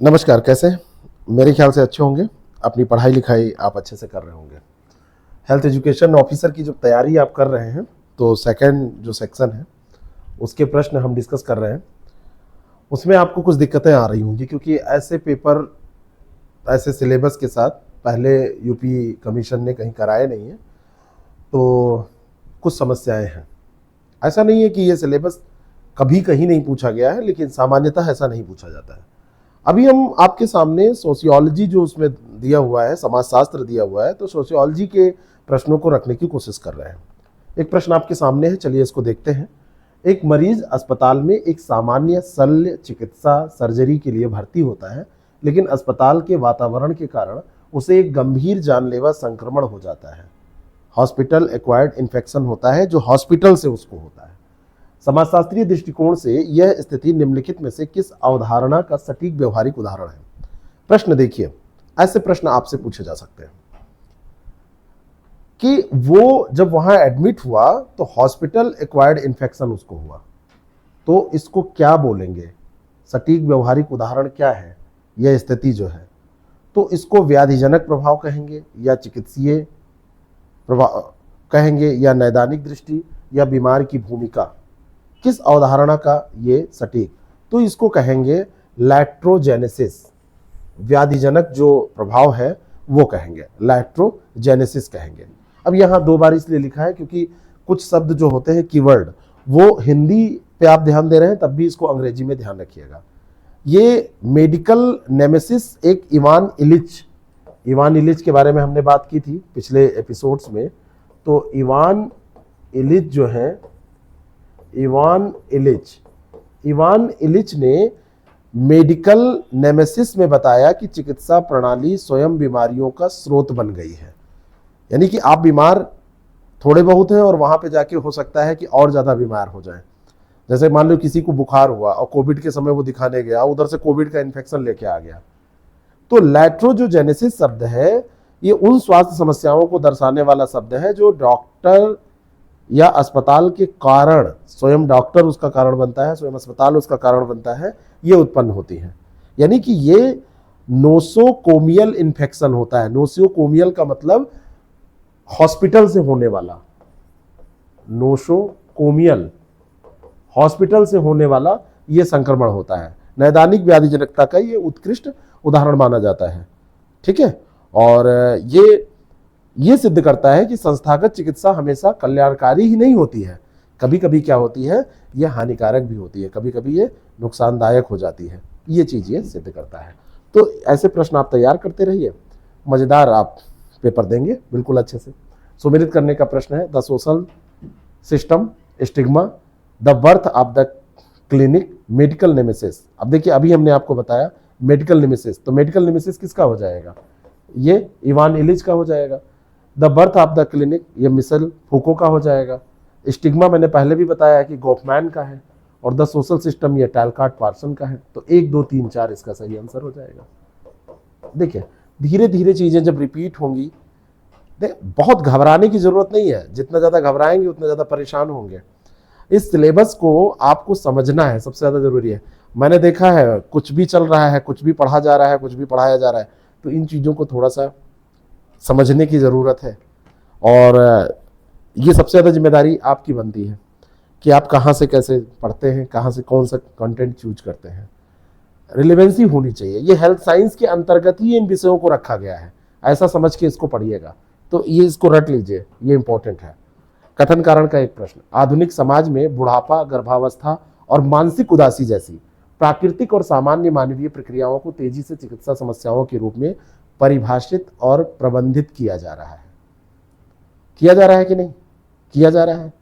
नमस्कार, कैसे हैं? मेरे ख्याल से अच्छे होंगे। अपनी पढ़ाई लिखाई आप अच्छे से कर रहे होंगे। हेल्थ एजुकेशन ऑफिसर की जो तैयारी आप कर रहे हैं, तो सेकंड जो सेक्शन है उसके प्रश्न हम डिस्कस कर रहे हैं। उसमें आपको कुछ दिक्कतें आ रही होंगी, क्योंकि ऐसे पेपर ऐसे सिलेबस के साथ पहले यूपी कमीशन ने कहीं कराए नहीं है, तो कुछ समस्याएं हैं। ऐसा नहीं है कि ये सिलेबस कभी कहीं नहीं पूछा गया है, लेकिन सामान्यतः ऐसा नहीं पूछा जाता है। अभी हम आपके सामने सोशियोलॉजी जो उसमें दिया हुआ है, समाजशास्त्र दिया हुआ है, तो सोशियोलॉजी के प्रश्नों को रखने की कोशिश कर रहे हैं। एक प्रश्न आपके सामने है, चलिए इसको देखते हैं। एक मरीज अस्पताल में एक सामान्य शल्य चिकित्सा सर्जरी के लिए भर्ती होता है, लेकिन अस्पताल के वातावरण के कारण उसे एक गंभीर जानलेवा संक्रमण हो जाता है। हॉस्पिटल एक्वायर्ड इन्फेक्शन होता है, जो हॉस्पिटल से उसको होता है। समाजशास्त्रीय दृष्टिकोण से यह स्थिति निम्नलिखित में से किस अवधारणा का सटीक व्यवहारिक उदाहरण है? प्रश्न देखिए, ऐसे प्रश्न आपसे पूछे जा सकते हैं कि वो जब वहां एडमिट हुआ तो हॉस्पिटल एक्वायर्ड इन्फेक्शन उसको हुआ, तो इसको क्या बोलेंगे? सटीक व्यवहारिक उदाहरण क्या है यह स्थिति जो है? तो इसको व्याधिजनक प्रभाव कहेंगे, या चिकित्सीय प्रभाव कहेंगे, या नैदानिक दृष्टि, या बीमार की भूमिका? किस अवधारणा का ये सटीक? तो इसको कहेंगे लैट्रोजेनेसिस। व्याधिजनक जो प्रभाव है वो कहेंगे, लैट्रोजेनेसिस कहेंगे। अब यहाँ दो बार इसलिए लिखा है क्योंकि कुछ शब्द जो होते हैं कीवर्ड, वो हिंदी पे आप ध्यान दे रहे हैं, तब भी इसको अंग्रेजी में ध्यान रखिएगा। ये मेडिकल नेमेसिस एक इवान इलिच के बारे में हमने बात की थी पिछले एपिसोड्स में। तो इवान इलिच जो है, इवान इलिच ने मेडिकल नेमेसिस में बताया कि चिकित्सा प्रणाली स्वयं बीमारियों का स्रोत बन गई है। यानी कि आप बीमार थोड़े बहुत हैं और वहां पे जाके हो सकता है कि और ज्यादा बीमार हो जाएं। जैसे मान लो किसी को बुखार हुआ और कोविड के समय वो दिखाने गया, उधर से कोविड का इन्फेक्शन लेके आ गया। तो लैट्रोजेनेसिस शब्द है, ये उन स्वास्थ्य समस्याओं को दर्शाने वाला शब्द है जो डॉक्टर या अस्पताल के कारण, स्वयं डॉक्टर उसका कारण बनता है, स्वयं अस्पताल उसका कारण बनता है, ये उत्पन्न होती है। यानी कि ये नोसोकोमियल इन्फेक्शन होता है। नोसोकोमियल का मतलब हॉस्पिटल से होने वाला, नोसोकोमियल हॉस्पिटल से होने वाला ये संक्रमण होता है। नैदानिक व्याधिजनकता का ये उत्कृष्ट उदाहरण माना जाता है। ठीक है, और ये सिद्ध करता है कि संस्थागत चिकित्सा हमेशा कल्याणकारी ही नहीं होती है। कभी कभी क्या होती है, यह हानिकारक भी होती है, कभी कभी ये नुकसानदायक हो जाती है। ये चीज ये सिद्ध करता है। तो ऐसे प्रश्न आप तैयार करते रहिए, मजेदार आप पेपर देंगे बिल्कुल अच्छे से। सुमेलित करने का प्रश्न है, the social system stigma, the birth of the clinic, medical nemesis. अब देखिए, अभी हमने आपको बताया मेडिकल नेमेसिस, तो मेडिकल नेमेसिस किसका हो जाएगा? ये इवान इलिच का हो जाएगा। The birth of the clinic, ये मिशेल फूको का हो जाएगा। स्टिग्मा मैंने पहले भी बताया है कि गॉफमैन का है, और द सोशल सिस्टम ये टैलकाट पार्सन का है। तो 1 2 3 4 इसका सही आंसर हो जाएगा। देखिए, धीरे धीरे चीजें जब रिपीट होंगी, बहुत घबराने की जरूरत नहीं है। जितना ज्यादा घबराएंगे उतना ज्यादा परेशान होंगे। इस सिलेबस को आपको समझना है, सबसे ज्यादा जरूरी है। मैंने देखा है कुछ भी चल रहा है, कुछ भी पढ़ा जा रहा है, कुछ भी पढ़ाया जा रहा है, तो इन चीजों को थोड़ा सा समझने की जरूरत है। और ये सबसे ज्यादा जिम्मेदारी आपकी बनती है कि आप कहाँ से कैसे पढ़ते हैं, कहाँ से कौन सा कंटेंट चूज करते हैं। रिलेवेंसी होनी चाहिए। ये हेल्थ साइंस के अंतर्गत ही इन विषयों को रखा गया है, ऐसा समझ के इसको पढ़िएगा। तो ये इसको रट लीजिए, ये इंपॉर्टेंट है। कथन कारण का एक प्रश्न, आधुनिक समाज में बुढ़ापा, गर्भावस्था और मानसिक उदासी जैसी प्राकृतिक और सामान्य मानवीय प्रक्रियाओं को तेजी से चिकित्सा समस्याओं के रूप में परिभाषित और प्रबंधित किया जा रहा है। किया जा रहा है कि नहीं? किया जा रहा है।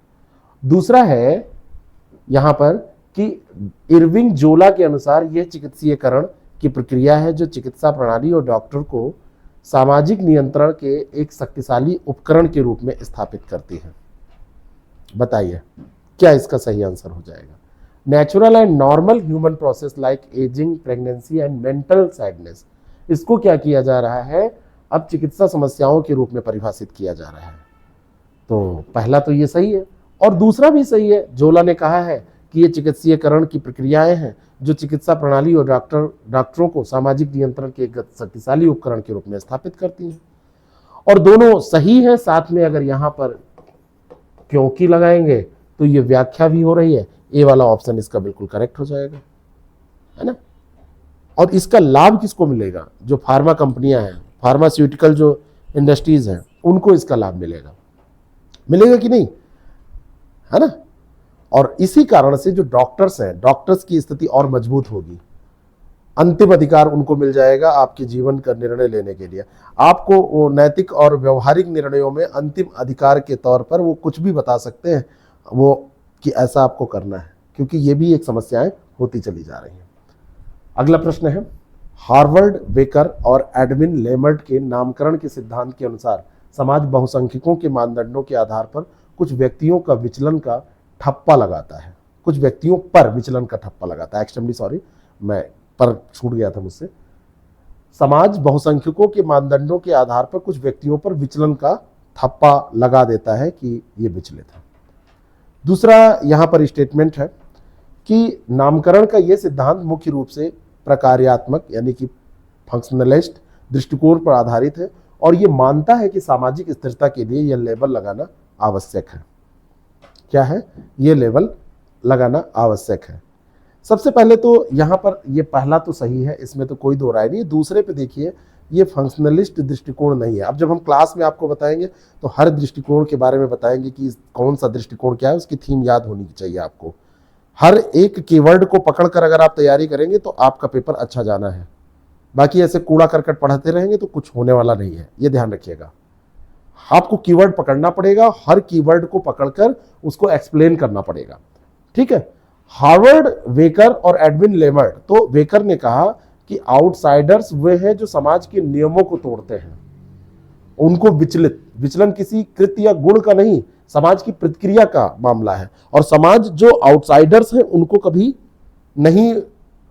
दूसरा है यहां पर कि इरविंग जोला के अनुसार यह चिकित्सीयकरण की प्रक्रिया है जो चिकित्सा प्रणाली और डॉक्टर को सामाजिक नियंत्रण के एक शक्तिशाली उपकरण के रूप में स्थापित करती है। बताइए क्या इसका सही आंसर हो जाएगा? Natural and normal human process like ageing, pregnancy and mental sadness, इसको क्या किया जा रहा है? अब चिकित्सा समस्याओं के रूप में परिभाषित किया जा रहा है। तो पहला तो ये सही है, और दूसरा भी सही है। जोला ने कहा है कि ये चिकित्सीयकरण की प्रक्रियाएं हैं जो चिकित्सा प्रणाली और डॉक्टरों को सामाजिक नियंत्रण के एक शक्तिशाली उपकरण के रूप में स्थापित करती हैं। और दोनों सही है। साथ में अगर यहां पर क्योंकि लगाएंगे तो ये व्याख्या भी हो रही है। ए वाला ऑप्शन इसका बिल्कुल करेक्ट हो जाएगा, है ना। और इसका लाभ किसको मिलेगा? जो फार्मा कंपनियां हैं, फार्मास्यूटिकल जो इंडस्ट्रीज हैं, उनको इसका लाभ मिलेगा। मिलेगा कि नहीं, है ना। और इसी कारण से जो डॉक्टर्स हैं, डॉक्टर्स की स्थिति और मजबूत होगी। अंतिम अधिकार उनको मिल जाएगा आपके जीवन का निर्णय लेने के लिए। आपको वो नैतिक और व्यवहारिक निर्णयों में अंतिम अधिकार के तौर पर वो कुछ भी बता सकते हैं, वो कि ऐसा आपको करना है, क्योंकि ये भी एक समस्याएं होती चली जा रही हैं। अगला प्रश्न है, हार्वर्ड बेकर और एडविन लेमर्ट के नामकरण के सिद्धांत के अनुसार समाज बहुसंख्यकों के मानदंडों के आधार पर कुछ व्यक्तियों का विचलन का ठप्पा लगाता है। कुछ व्यक्तियों पर विचलन का ठप्पा लगाता है। एक्सट्रीमली सॉरी, मैं पर छूट गया था मुझसे। समाज बहुसंख्यकों के मानदंडों के आधार पर कुछ व्यक्तियों पर विचलन का ठप्पा लगा देता है कि ये विचलित है। दूसरा यहां पर स्टेटमेंट है कि नामकरण का यह सिद्धांत मुख्य रूप से प्रकार्यात्मक यानी कि फंक्शनलिस्ट दृष्टिकोण पर आधारित है और यह मानता है कि सामाजिक स्थिरता के लिए यह लेबल लगाना आवश्यक है। क्या है? यह लेबल लगाना आवश्यक है। सबसे पहले तो यहां पर यह पहला तो सही है, इसमें तो कोई दो राय नहीं। दूसरे पे देखिए, ये फंक्शनलिस्ट दृष्टिकोण नहीं है। अब जब हम क्लास में आपको बताएंगे तो हर दृष्टिकोण के बारे में बताएंगे कि कौन सा दृष्टिकोण क्या है, उसकी थीम याद होनी चाहिए आपको। हर एक कीवर्ड को पकड़कर अगर आप तैयारी करेंगे तो आपका पेपर अच्छा जाना है। बाकी ऐसे कूड़ा करकट पढ़ाते रहेंगे तो कुछ होने वाला नहीं है, ये ध्यान रखिएगा। आपको कीवर्ड पकड़ना पड़ेगा, हर कीवर्ड को पकड़कर उसको एक्सप्लेन करना पड़ेगा, ठीक है। हार्वर्ड, वेकर और एडविन लेमर्ट। तो वेकर ने कहा कि आउटसाइडर्स वे हैं जो समाज के नियमों को तोड़ते हैं। उनको विचलन किसी कृत्य या गुण का नहीं, समाज की प्रतिक्रिया का मामला है। और समाज जो आउटसाइडर्स हैं उनको कभी नहीं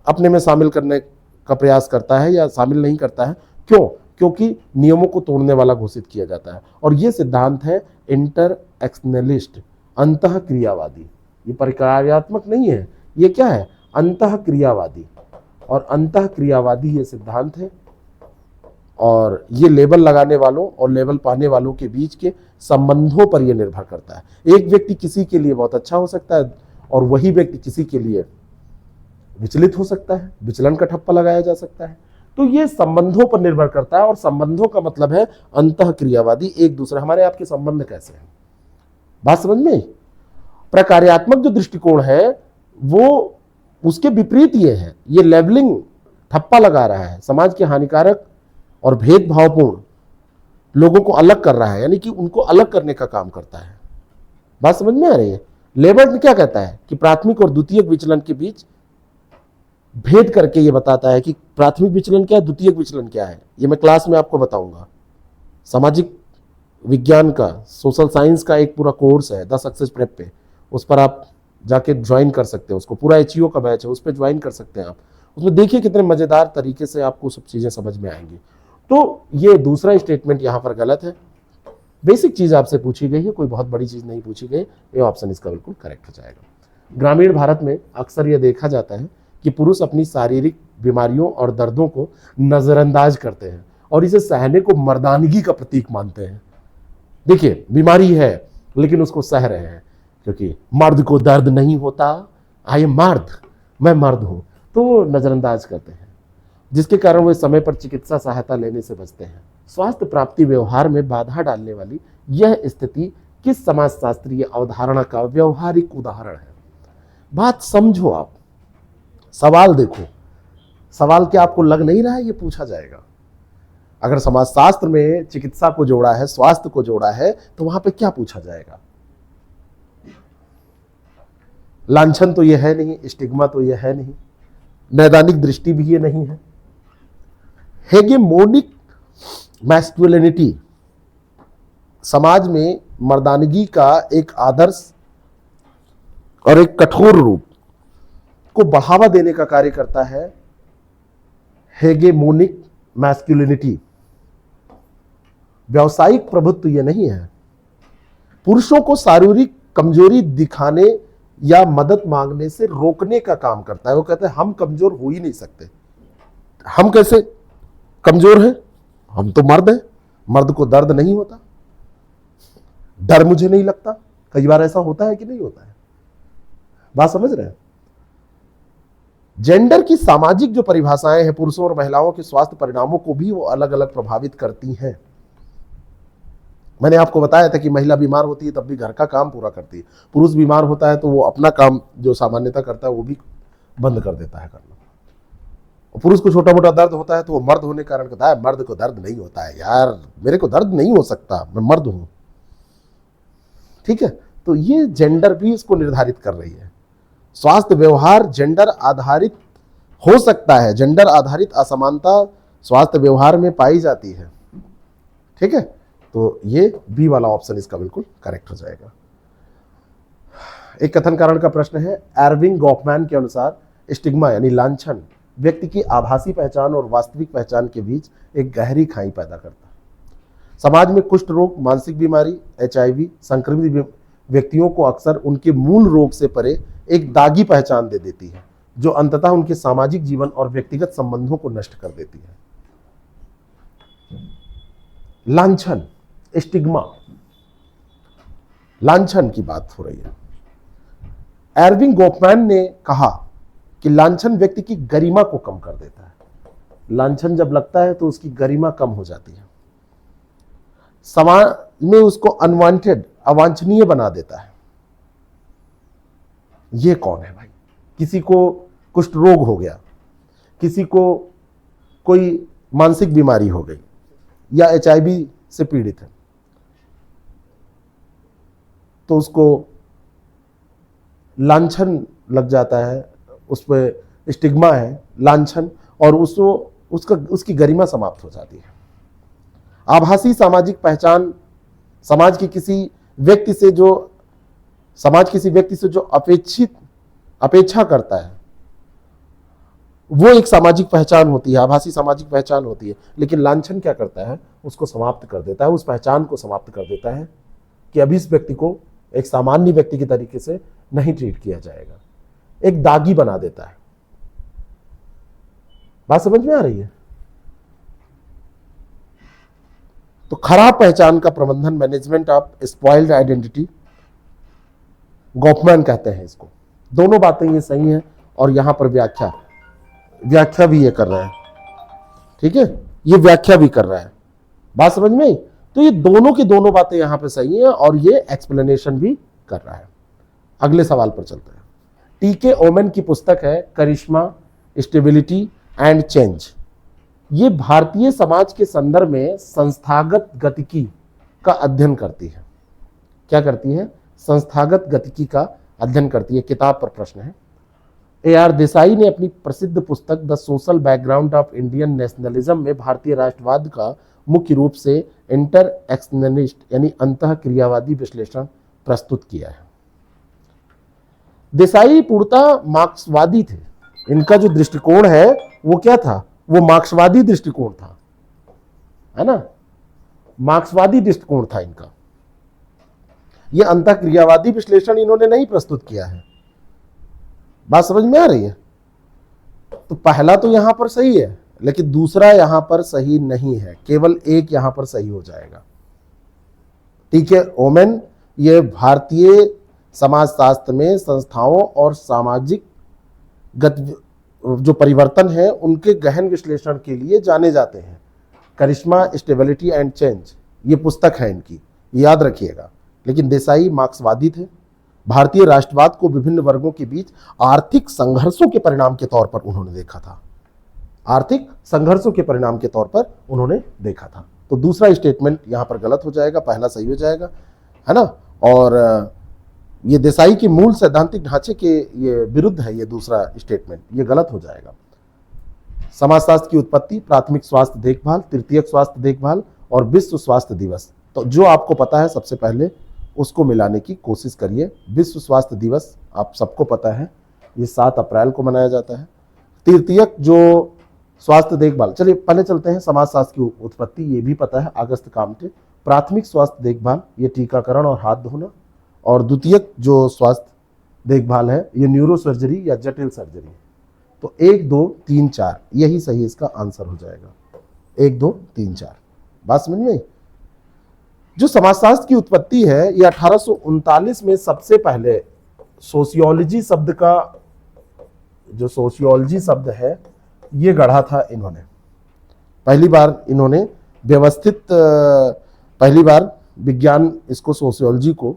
अपने में शामिल करने का प्रयास करता है या शामिल नहीं करता है। क्यों? क्योंकि नियमों को तोड़ने वाला घोषित किया जाता है। और यह सिद्धांत है इंटरएक्शनलिस्ट, अंतःक्रियावादी। ये प्रकार्यात्मक नहीं है, ये क्या है? अंतःक्रियावादी। और अंतःक्रियावादी ये सिद्धांत है। और ये लेबल लगाने वालों और लेबल पाने वालों के बीच के संबंधों पर यह निर्भर करता है। एक व्यक्ति किसी के लिए बहुत अच्छा हो सकता है और वही व्यक्ति किसी के लिए विचलित हो सकता है, विचलन का ठप्पा लगाया जा सकता है। तो ये संबंधों पर निर्भर करता है। और संबंधों का मतलब है अंतःक्रियावादी, एक दूसरे हमारे आपके संबंध कैसे हैं, बात समझ में? प्रकार्यात्मक जो दृष्टिकोण है वो उसके विपरीत ये है, ये लेबलिंग ठप्पा लगा रहा है, समाज के हानिकारक और भेदभावपूर्ण लोगों को अलग कर रहा है, यानी कि उनको अलग करने का काम करता है। बात समझ में आ रही है? लेबर्ट क्या कहता है कि प्राथमिक और द्वितीयक विचलन के बीच भेद करके ये बताता है कि प्राथमिक विचलन क्या है, द्वितीयक विचलन क्या है। ये मैं क्लास में आपको बताऊंगा। सामाजिक विज्ञान का, सोशल साइंस का एक पूरा कोर्स है 10 सक्सेस प्रेप पे, उस पर आप जाके ज्वाइन कर सकते हैं। उसको पूरा एचईओ का बैच है, उस पर ज्वाइन कर सकते हैं आप। उसमें देखिए कितने मजेदार तरीके से आपको सब चीजें समझ में आएंगी। तो ये दूसरा स्टेटमेंट यहां पर गलत है। बेसिक चीज आपसे पूछी गई है, कोई बहुत बड़ी चीज नहीं पूछी गई। ये ऑप्शन इसका बिल्कुल करेक्ट हो जाएगा। ग्रामीण भारत में अक्सर यह देखा जाता है कि पुरुष अपनी शारीरिक बीमारियों और दर्दों को नजरअंदाज करते हैं और इसे सहने को मर्दानगी का प्रतीक मानते हैं। देखिए, बीमारी है लेकिन उसको सह रहे हैं, क्योंकि मर्द को दर्द नहीं होता, आई एम मर्द, मैं मर्द हूं, तो वो नजरअंदाज करते हैं, जिसके कारण वे समय पर चिकित्सा सहायता लेने से बचते हैं। स्वास्थ्य प्राप्ति व्यवहार में बाधा डालने वाली यह स्थिति किस समाजशास्त्रीय अवधारणा का व्यवहारिक उदाहरण है? बात समझो आप, सवाल देखो। सवाल क्या आपको लग नहीं रहा है ये पूछा जाएगा? अगर समाजशास्त्र में चिकित्सा को जोड़ा है, स्वास्थ्य को जोड़ा है, तो वहां पे क्या पूछा जाएगा? लांछन तो ये है नहीं, स्टिग्मा तो ये है नहीं, नैदानिक दृष्टि भी ये नहीं है। हेगेमोनिक मैस्कुलिनिटी, समाज में मर्दानगी का एक आदर्श और एक कठोर रूप को बढ़ावा देने का कार्य करता है हेगेमोनिक मैस्कुलिनिटी। व्यावसायिक प्रभुत्व ये नहीं है। पुरुषों को शारीरिक कमजोरी दिखाने या मदद मांगने से रोकने का काम करता है। वो कहते हैं हम कमजोर हो ही नहीं सकते। हम कैसे कमजोर हैं? हम तो मर्द हैं, मर्द को दर्द नहीं होता, डर मुझे नहीं लगता। कई बार ऐसा होता है कि नहीं होता है? बात समझ रहे हैं? जेंडर की सामाजिक जो परिभाषाएं हैं पुरुषों और महिलाओं के स्वास्थ्य परिणामों को भी वो अलग अलग प्रभावित करती हैं। मैंने आपको बताया था कि महिला बीमार होती है तब भी घर का काम पूरा करती है, पुरुष बीमार होता है तो वो अपना काम जो सामान्यता करता है वो भी बंद कर देता है करना। पुरुष को छोटा मोटा दर्द होता है तो वो मर्द होने के कारण कहता है मर्द को दर्द नहीं होता है, यार मेरे को दर्द नहीं हो सकता, मैं मर्द हूं। ठीक है, तो ये जेंडर भी इसको निर्धारित कर रही है। स्वास्थ्य व्यवहार जेंडर आधारित हो सकता है, जेंडर आधारित असमानता स्वास्थ्य व्यवहार में पाई जाती है। ठीक है, तो ये बी वाला ऑप्शन इसका बिल्कुल करेक्ट हो जाएगा। एक कथन कारण का प्रश्न है, एर्विंग गॉफमैन के अनुसार स्टिग्मा यानी लांछन व्यक्ति की आभासी पहचान और वास्तविक पहचान के बीच एक गहरी खाई पैदा करता है। समाज में कुष्ठ रोग, मानसिक बीमारी, HIV संक्रमित व्यक्तियों को अक्सर उनके मूल रोग से परे एक दागी पहचान दे देती है जो अंततः उनके सामाजिक जीवन और व्यक्तिगत संबंधों को नष्ट कर देती है। लांछन, स्टिग्मा, लांछन की बात हो रही है। एर्विंग गॉफमैन ने कहा कि लांछन व्यक्ति की गरिमा को कम कर देता है। लांछन जब लगता है तो उसकी गरिमा कम हो जाती है, समाज में उसको अनवांटेड, अवांछनीय बना देता है। ये कौन है भाई? किसी को कुष्ठ रोग हो गया, किसी को कोई मानसिक बीमारी हो गई या HIV से पीड़ित है तो उसको लांछन लग जाता है, उस पर स्टिग्मा है, लांछन, और उसकी गरिमा समाप्त हो जाती है। आभासी सामाजिक पहचान समाज किसी व्यक्ति से जो अपेक्षा करता है वो एक सामाजिक पहचान होती है, आभासी सामाजिक पहचान होती है। लेकिन लांछन क्या करता है? उसको समाप्त कर देता है, उस पहचान को समाप्त कर देता है कि अब इस व्यक्ति को एक सामान्य व्यक्ति की तरीके से नहीं ट्रीट किया जाएगा, एक दागी बना देता है। बात समझ में आ रही है? तो खराब पहचान का प्रबंधन, management of spoiled identity, Goffman कहते हैं इसको। दोनों बातें ये सही हैं और यहां पर व्याख्या भी ये कर रहा है। ठीक है, ये व्याख्या भी कर रहा है। बात समझ में आई? तो ये दोनों की दोनों बातें यहां पे सही हैं और ये एक्सप्लेनेशन भी कर रहा है। अगले सवाल पर चलते हैं। TK ओमेन की पुस्तक है करिश्मा, स्टेबिलिटी एंड चेंज। ये भारतीय समाज के संदर्भ में संस्थागत गतिकी का अध्ययन करती है। क्या करती है? संस्थागत गतिकी का अध्ययन करती है। किताब पर प्रश्न है। AR देसाई ने अपनी प्रसिद्ध पुस्तक the social background of Indian nationalism में भारतीय राष्ट्रवाद का मुख्य रूप से इंटरएक्शनिस्ट यानी अंतः क्रियावादी विश्लेषण प्रस्तुत किया है। देसाई पूर्णतः मार्क्सवादी थे। इनका जो दृष्टिकोण है वो क्या था? वो मार्क्सवादी दृष्टिकोण था, है ना? मार्क्सवादी दृष्टिकोण था इनका। ये अंतः क्रियावादी विश्लेषण इन्होंने नहीं प्रस्तुत किया है। बात समझ में आ रही है? तो पहला तो यहां पर सही है लेकिन दूसरा यहां पर सही नहीं है, केवल एक यहां पर सही हो जाएगा। TK ओमेन ये भारतीय समाजशास्त्र में संस्थाओं और सामाजिक जो परिवर्तन है उनके गहन विश्लेषण के लिए जाने जाते हैं। करिश्मा, स्टेबिलिटी एंड चेंज ये पुस्तक है इनकी, याद रखिएगा। लेकिन देसाई मार्क्सवादी थे। भारतीय राष्ट्रवाद को विभिन्न वर्गों के बीच आर्थिक संघर्षों के परिणाम के तौर पर उन्होंने देखा था। आर्थिक संघर्षों के परिणाम के तौर पर उन्होंने देखा था। तो दूसरा स्टेटमेंट यहां पर गलत हो जाएगा, पहला सही हो जाएगा, है ना? और ये देसाई के मूल सैद्धांतिक ढांचे के ये विरुद्ध है। ये दूसरा स्टेटमेंट ये गलत हो जाएगा। समाजशास्त्र की उत्पत्ति, प्राथमिक स्वास्थ्य देखभाल, तृतीयक स्वास्थ्य देखभाल और विश्व स्वास्थ्य दिवस। तो जो आपको पता है सबसे पहले उसको मिलाने की कोशिश करिए। विश्व स्वास्थ्य दिवस आप सबको पता है, ये 7 अप्रैल को मनाया जाता है। तृतीयक जो स्वास्थ्य देखभाल, चलिए पहले चलते हैं समाजशास्त्र की उत्पत्ति, ये भी पता है, अगस्त कामटे। प्राथमिक स्वास्थ्य देखभाल ये टीकाकरण और हाथ धोना। और द्वितीयक जो स्वास्थ्य देखभाल है, ये न्यूरो सर्जरी या जटिल सर्जरी। तो 1 2 3 4 यही सही इसका आंसर हो जाएगा। 1 2 3 4 बात समझ में। जो समाजशास्त्र की उत्पत्ति है ये 1839 में सबसे पहले सोशियोलॉजी शब्द का, जो सोशियोलॉजी शब्द है ये गढ़ा था इन्होंने। पहली बार इन्होंने व्यवस्थित, पहली बार विज्ञान, इसको सोशियोलॉजी को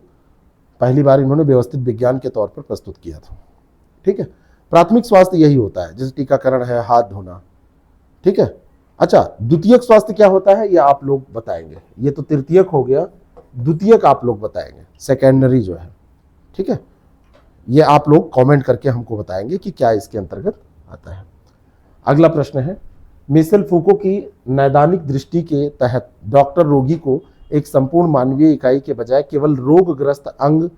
पहली बार इन्होंने व्यवस्थित विज्ञान के तौर पर प्रस्तुत किया था। ठीक है, प्राथमिक स्वास्थ्य यही होता है, जैसे टीकाकरण है, हाथ धोना। ठीक है, अच्छा द्वितीयक स्वास्थ्य क्या होता है ये आप लोग बताएंगे। ये तो तृतीयक हो गया, द्वितीयक आप लोग बताएंगे, सेकेंडरी जो है। ठीक है, ये आप लोग कमेंट करके हमको बताएंगे कि क्या इसके अंतर्गत आता है। अगला प्रश्न है, मिशेल फूको की नैदानिक दृष्टि के तहत डॉक्टर रोगी को एक संपूर्ण मानवीय इकाई के बजाय केवल रोगग्रस्त अंग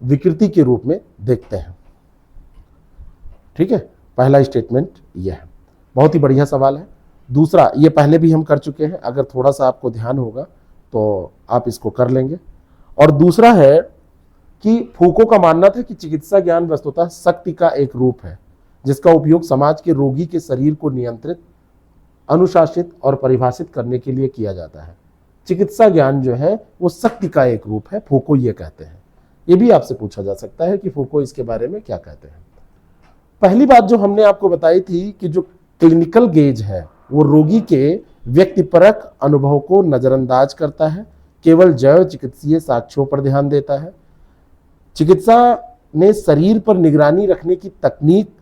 विकृति के रूप में देखते हैं। ठीक है, पहला स्टेटमेंट यह है। बहुत ही बढ़िया सवाल है। दूसरा, ये पहले भी हम कर चुके हैं, अगर थोड़ा सा आपको ध्यान होगा तो आप इसको कर लेंगे। और दूसरा है कि फूको का मानना था कि चिकित्सा ज्ञान वस्तुतः शक्ति का एक रूप है जिसका उपयोग समाज के रोगी के शरीर को नियंत्रित, अनुशासित और परिभाषित करने के लिए किया जाता है। चिकित्सा ज्ञान जो है वो शक्ति का एक रूप है, फूको ये कहते हैं। ये भी आपसे पूछा जा सकता है कि फूको इसके बारे में क्या कहते हैं। पहली बात जो हमने आपको बताई थी कि जो क्लिनिकल गेज है वो रोगी के व्यक्तिपरक अनुभव को नजरअंदाज करता है, केवल जैव चिकित्सीय साक्ष्यों पर ध्यान देता है। चिकित्सा ने शरीर पर निगरानी रखने की तकनीक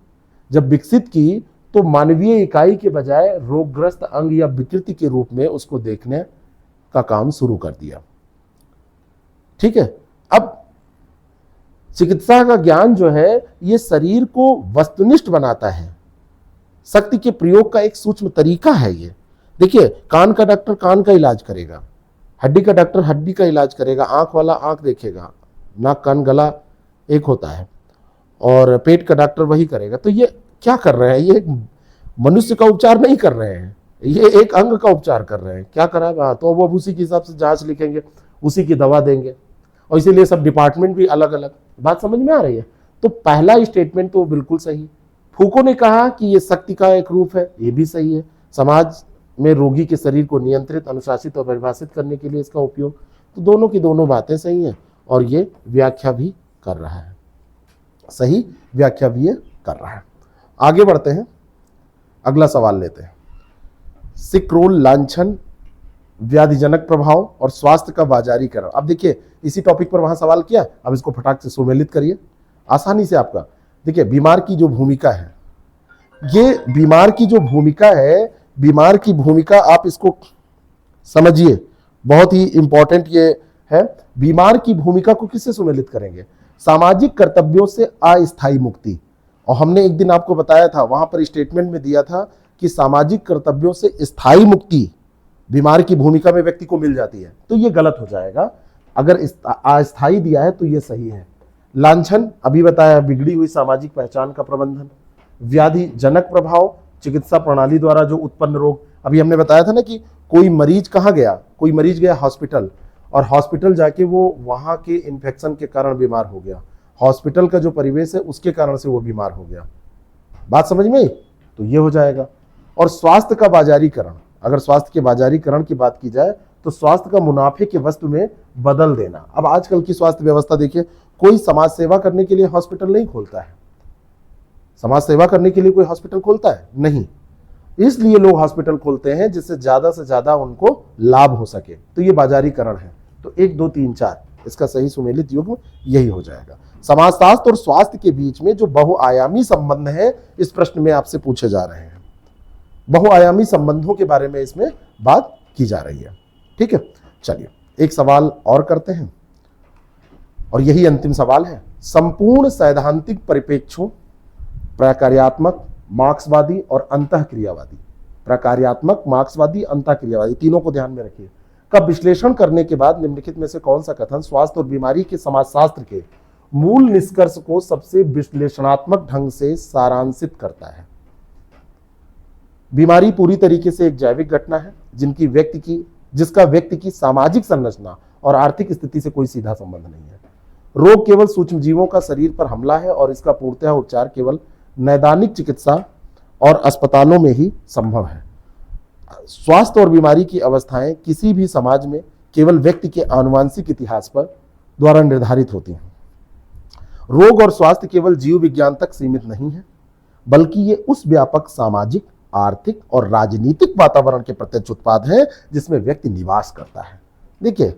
जब विकसित की तो मानवीय इकाई के बजाय रोगग्रस्त अंग या विकृति के रूप में उसको देखने का काम शुरू कर दिया। ठीक है, अब चिकित्सा का ज्ञान जो है ये शरीर को वस्तुनिष्ठ बनाता है, शक्ति के प्रयोग का एक सूक्ष्म तरीका है ये। देखिए, कान का डॉक्टर कान का इलाज करेगा, हड्डी का डॉक्टर हड्डी का इलाज करेगा, आंख वाला आंख देखेगा, नाक कान गला एक होता है, और पेट का डॉक्टर वही करेगा। तो ये क्या कर रहे हैं, ये मनुष्य का उपचार नहीं कर रहे हैं, ये एक अंग का उपचार कर रहे हैं। क्या करा, तो वो उसी के हिसाब से जांच लिखेंगे, उसी की दवा देंगे, और इसीलिए सब डिपार्टमेंट भी अलग अलग। बात समझ में आ रही है। तो पहला स्टेटमेंट तो बिल्कुल सही। फूको ने कहा कि ये शक्ति का एक रूप है, ये भी सही है। समाज में रोगी के शरीर को नियंत्रित, अनुशासित और परिभाषित करने के लिए इसका उपयोग, तो दोनों की दोनों बातें सही हैं, और ये व्याख्या भी कर रहा है, सही व्याख्या भी ये कर रहा है। आगे बढ़ते हैं, अगला सवाल लेते हैं। सिक्रोल लांछन, व्याधिजनक प्रभाव और स्वास्थ्य का बाजारीकरण। अब देखिए, इसी टॉपिक पर वहां सवाल किया, अब इसको फटाक से सुमेलित करिए आसानी से आपका। देखिए, बीमार की जो भूमिका है, ये बीमार की जो भूमिका है, बीमार की भूमिका आप इसको समझिए, बहुत ही इंपॉर्टेंट ये है। बीमार की भूमिका को किससे सुमेलित करेंगे? सामाजिक कर्तव्यों से अस्थायी मुक्ति। और हमने एक दिन आपको बताया था, वहां पर स्टेटमेंट में दिया था कि सामाजिक कर्तव्यों से स्थायी मुक्ति बीमार की भूमिका में व्यक्ति को मिल जाती है, तो ये गलत हो जाएगा। अगर अस्थायी दिया है तो ये सही है। लांछन अभी बताया, बिगड़ी हुई सामाजिक पहचान का प्रबंधन। व्याधिजनक प्रभाव, चिकित्सा प्रणाली द्वारा जो उत्पन्न रोग। अभी हमने बताया था ना कि कोई मरीज कहाँ गया, कोई मरीज गया हॉस्पिटल, और हॉस्पिटल जाके वो वहां के इन्फेक्शन के कारण बीमार हो गया, हॉस्पिटल का जो परिवेश है उसके कारण से वो बीमार हो गया। बात समझ में? तो ये हो जाएगा। और स्वास्थ्य का बाजारीकरण, अगर स्वास्थ्य के बाजारीकरण की बात की जाए तो स्वास्थ्य का मुनाफे की वस्तु में बदल देना। अब आजकल की स्वास्थ्य व्यवस्था देखिए, कोई समाज सेवा करने के लिए हॉस्पिटल नहीं खोलता है। समाज सेवा करने के लिए कोई हॉस्पिटल खोलता है? नहीं। इसलिए लोग हॉस्पिटल खोलते हैं जिससे ज्यादा से ज्यादा उनको लाभ हो सके। तो ये बाजारीकरण है। तो 1 2 3 4 इसका सही सुमेलित युग्म यही हो जाएगा। समाजशास्त्र और स्वास्थ्य के बीच में जो बहुआयामी संबंध है, इस प्रश्न में आपसे पूछे जा रहे हैं। बहुआयामी संबंधों के बारे में इसमें बात की जा रही है। ठीक है, चलिए एक सवाल और करते हैं, और यही अंतिम सवाल है। संपूर्ण सैद्धांतिक परिप्रेक्ष्यों, प्रकार्यात्मक, मार्क्सवादी और अंतःक्रियावादी, प्रकार्यात्मक, मार्क्सवादी, अंतःक्रियावादी, तीनों को ध्यान में रखिए, का विश्लेषण करने के बाद निम्नलिखित में से कौन सा कथन स्वास्थ्य और बीमारी के समाजशास्त्र के मूल निष्कर्ष को सबसे विश्लेषणात्मक ढंग से सारांशित करता है? बीमारी पूरी तरीके से एक जैविक घटना है जिसका व्यक्ति की सामाजिक संरचना और आर्थिक स्थिति से कोई सीधा संबंध नहीं है। रोग केवल सूक्ष्म जीवों का शरीर पर हमला है और इसका पूर्णतः उपचार केवल नैदानिक चिकित्सा और अस्पतालों में ही संभव है। स्वास्थ्य और बीमारी की अवस्थाएं किसी भी समाज में केवल व्यक्ति के आनुवंशिक इतिहास पर द्वारा निर्धारित होती हैं। रोग और स्वास्थ्य केवल जीव विज्ञान तक सीमित नहीं है, बल्कि ये उस व्यापक सामाजिक, आर्थिक और राजनीतिक वातावरण के प्रत्यक्ष उत्पाद है जिसमें व्यक्ति निवास करता है। देखिए,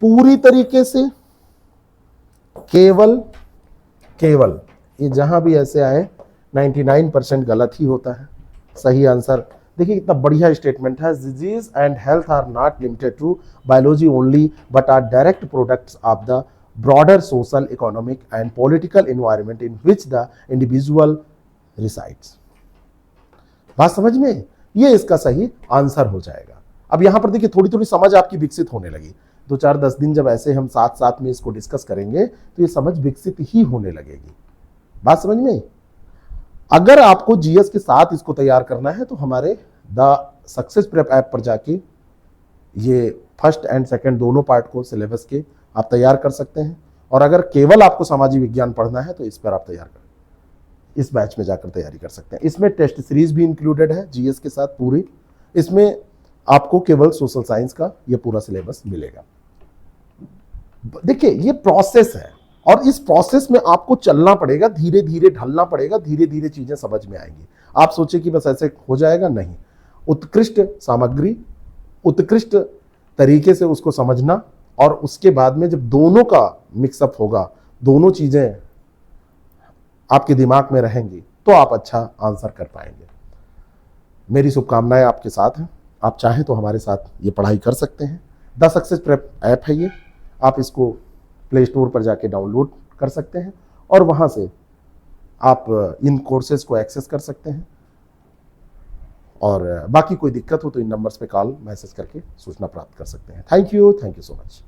पूरी तरीके से केवल ये जहां भी ऐसे आए 99% गलत ही होता है। सही आंसर देखिए कितना बढ़िया स्टेटमेंट है। Disease and health are not limited to biology only but are direct products of the broader social, economic and political environment in which the individual resides. बात समझ में? ये इसका सही आंसर हो जाएगा। अब यहां पर देखिए थोड़ी थोड़ी समझ आपकी विकसित होने लगी। 2-4-10 दिन जब ऐसे हम साथ साथ में इसको डिस्कस करेंगे तो ये समझ विकसित ही होने लगेगी। बात समझ में? अगर आपको जीएस के साथ इसको तैयार करना है तो हमारे द सक्सेस प्रेप ऐप पर जाके ये फर्स्ट एंड सेकंड दोनों पार्ट को सिलेबस के आप तैयार कर सकते हैं। और अगर केवल आपको सामाजिक विज्ञान पढ़ना है तो इस पर आप तैयार करें, इस बैच में जाकर तैयारी कर सकते हैं। इसमें टेस्ट सीरीज भी इंक्लूडेड है जीएस के साथ पूरी। इसमें आपको केवल सोशल साइंस का ये पूरा सिलेबस मिलेगा। देखिए ये प्रोसेस है और इस प्रोसेस में आपको चलना पड़ेगा, धीरे धीरे ढलना पड़ेगा, धीरे धीरे चीजें समझ में आएंगी। आप सोचे कि बस ऐसे हो जाएगा, नहीं। उत्कृष्ट सामग्री, उत्कृष्ट तरीके से उसको समझना और उसके बाद में जब दोनों का मिक्सअप होगा, दोनों चीजें आपके दिमाग में रहेंगी तो आप अच्छा आंसर कर पाएंगे। मेरी शुभकामनाएं आपके साथ हैं। आप चाहें तो हमारे साथ ये पढ़ाई कर सकते हैं। द सक्सेस प्रेप ऐप है ये, आप इसको प्ले स्टोर पर जाके डाउनलोड कर सकते हैं और वहाँ से आप इन कोर्सेज को एक्सेस कर सकते हैं। और बाकी कोई दिक्कत हो तो इन नंबर्स पे कॉल मैसेज करके सूचना प्राप्त कर सकते हैं। Thank you so much.